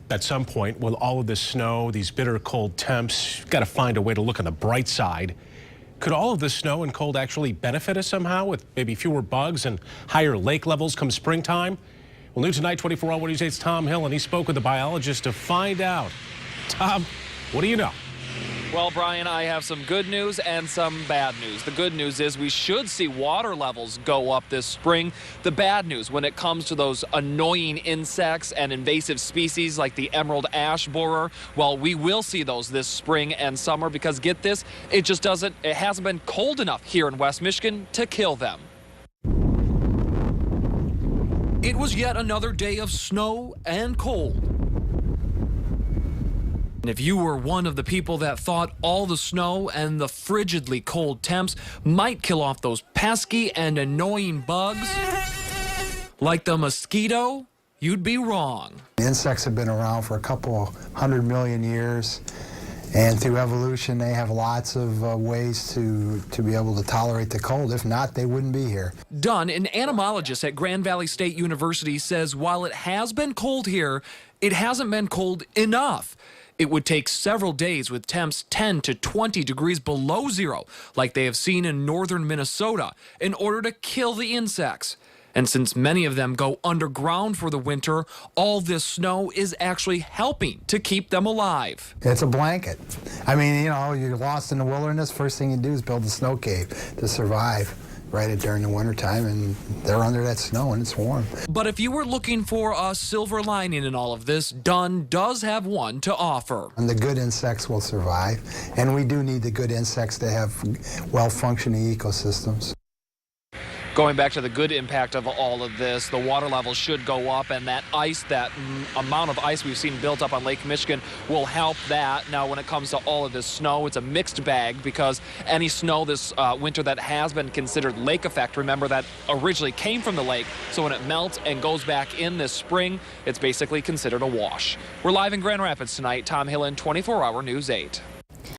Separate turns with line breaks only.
At some point, with all of this snow, these bitter cold temps, got to find a way to look on the bright side. Could all of this snow and cold actually benefit us somehow with maybe fewer bugs and higher lake levels come springtime? Well, new tonight, 24 Hour News 8's Tom Hill, and he spoke with a biologist to find out. Tom, what do you know?
Well, Brian, I have some good news and some bad news. The good news is we should see water levels go up this spring. The bad news, when it comes to those annoying insects and invasive species like the emerald ash borer, well, we will see those this spring and summer because, get this, it hasn't been cold enough here in West Michigan to kill them. It was yet another day of snow and cold. And if you were one of the people that thought all the snow and the frigidly cold temps might kill off those pesky and annoying bugs, like the mosquito, you'd be wrong.
Insects have been around for a couple 100 million years, and through evolution they have lots of ways to be able to tolerate the cold. If not, they wouldn't be here.
Dunn, an entomologist at Grand Valley State University, says while it has been cold here, it hasn't been cold enough. It would take several days with temps 10 to 20 degrees below zero, like they have seen in northern Minnesota, in order to kill the insects. And since many of them go underground for the winter, all this snow is actually helping to keep them alive.
It's a blanket. I mean, you know, you're lost in the wilderness, first thing you do is build a snow cave to survive. Right during the wintertime, and they're under that snow and it's warm.
But if you were looking for a silver lining in all of this, Dunn does have one to offer.
And the good insects will survive, and we do need the good insects to have well-functioning ecosystems.
Going back to the good impact of all of this, the water levels should go up, and that ice, that amount of ice we've seen built up on Lake Michigan will help that. Now, when it comes to all of this snow, it's a mixed bag because any snow this winter that has been considered lake effect, remember that originally came from the lake, so when it melts and goes back in this spring, it's basically considered a wash. We're live in Grand Rapids tonight. Tom Hillen, 24 Hour News 8.